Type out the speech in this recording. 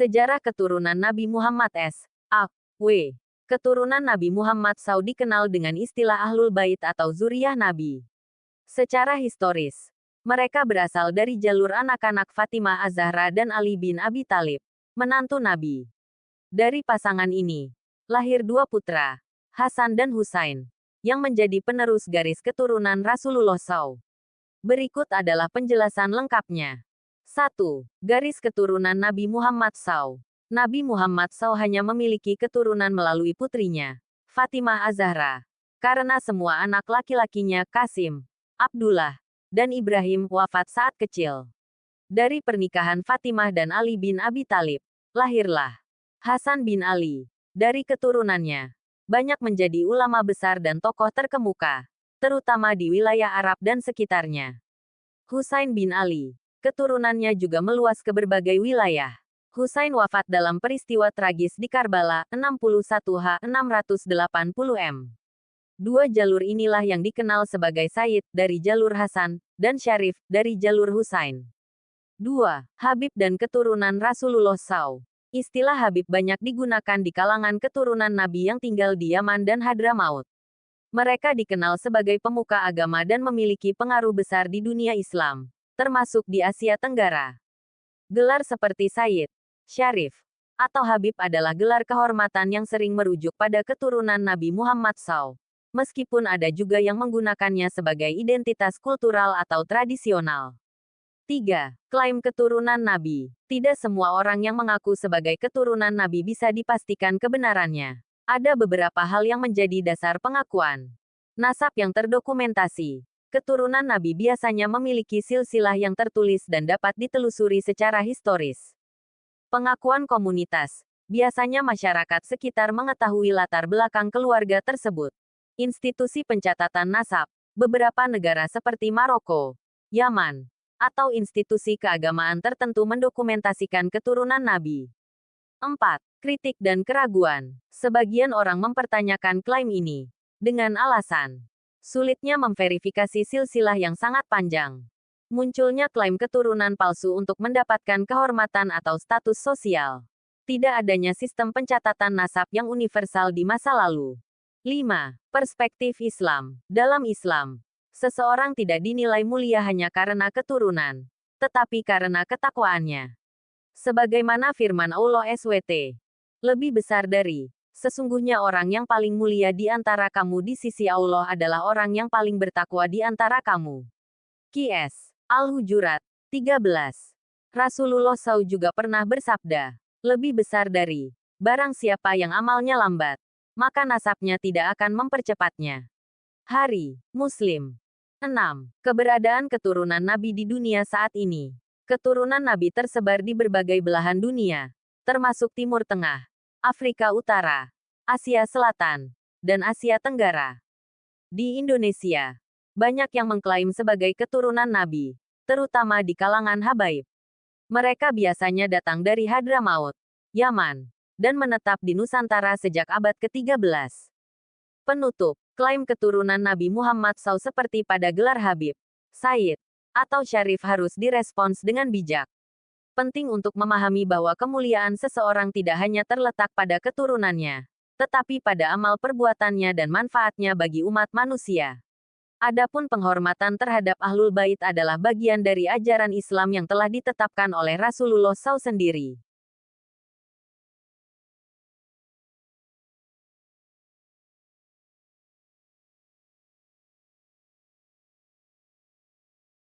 Sejarah keturunan Nabi Muhammad S.A.W. Keturunan Nabi Muhammad SAW dikenal dengan istilah Ahlul Bait atau Zuriyah Nabi. Secara historis, mereka berasal dari jalur anak-anak Fatimah Az-Zahra dan Ali bin Abi Thalib, menantu Nabi. Dari pasangan ini, lahir dua putra, Hasan dan Husain, yang menjadi penerus garis keturunan Rasulullah SAW. Berikut adalah penjelasan lengkapnya. 1. Garis keturunan Nabi Muhammad SAW. Nabi Muhammad SAW hanya memiliki keturunan melalui putrinya, Fatimah Az-Zahra. Karena semua anak laki-lakinya, Qasim, Abdullah, dan Ibrahim, wafat saat kecil. Dari pernikahan Fatimah dan Ali bin Abi Thalib, lahirlah Hasan bin Ali. Dari keturunannya, banyak menjadi ulama besar dan tokoh terkemuka, terutama di wilayah Arab dan sekitarnya. Husain bin Ali. Keturunannya juga meluas ke berbagai wilayah. Husain wafat dalam peristiwa tragis di Karbala, 61 H 680 M. Dua jalur inilah yang dikenal sebagai Sayyid, dari jalur Hasan, dan Syarif, dari jalur Husain. 2. Habib dan keturunan Rasulullah SAW. Istilah Habib banyak digunakan di kalangan keturunan Nabi yang tinggal di Yaman dan Hadramaut. Mereka dikenal sebagai pemuka agama dan memiliki pengaruh besar di dunia Islam, termasuk di Asia Tenggara. Gelar seperti Sayyid, Syarif, atau Habib adalah gelar kehormatan yang sering merujuk pada keturunan Nabi Muhammad SAW, meskipun ada juga yang menggunakannya sebagai identitas kultural atau tradisional. 3. Klaim keturunan Nabi. Tidak semua orang yang mengaku sebagai keturunan Nabi bisa dipastikan kebenarannya. Ada beberapa hal yang menjadi dasar pengakuan. Nasab yang terdokumentasi. Keturunan Nabi biasanya memiliki silsilah yang tertulis dan dapat ditelusuri secara historis. Pengakuan komunitas. Biasanya masyarakat sekitar mengetahui latar belakang keluarga tersebut. Institusi pencatatan nasab. Beberapa negara seperti Maroko, Yaman, atau institusi keagamaan tertentu mendokumentasikan keturunan Nabi. 4. Kritik dan keraguan. Sebagian orang mempertanyakan klaim ini dengan alasan sulitnya memverifikasi silsilah yang sangat panjang. Munculnya klaim keturunan palsu untuk mendapatkan kehormatan atau status sosial. Tidak adanya sistem pencatatan nasab yang universal di masa lalu. 5. Perspektif Islam. Dalam Islam, seseorang tidak dinilai mulia hanya karena keturunan, tetapi karena ketakwaannya. Sebagaimana firman Allah SWT, lebih besar dari sesungguhnya orang yang paling mulia di antara kamu di sisi Allah adalah orang yang paling bertakwa di antara kamu. Qs. Al-Hujurat 13. Rasulullah SAW juga pernah bersabda, lebih besar dari barang siapa yang amalnya lambat, maka nasabnya tidak akan mempercepatnya. Hari Muslim 6. Keberadaan keturunan Nabi di dunia saat ini. Keturunan Nabi tersebar di berbagai belahan dunia, termasuk Timur Tengah, Afrika Utara, Asia Selatan, dan Asia Tenggara. Di Indonesia, banyak yang mengklaim sebagai keturunan Nabi, terutama di kalangan habaib. Mereka biasanya datang dari Hadramaut, Yaman, dan menetap di Nusantara sejak abad ke-13. Penutup, klaim keturunan Nabi Muhammad SAW seperti pada gelar Habib, Sayyid, atau Syarif harus direspons dengan bijak. Penting untuk memahami bahwa kemuliaan seseorang tidak hanya terletak pada keturunannya, tetapi pada amal perbuatannya dan manfaatnya bagi umat manusia. Adapun penghormatan terhadap Ahlul Bait adalah bagian dari ajaran Islam yang telah ditetapkan oleh Rasulullah SAW sendiri.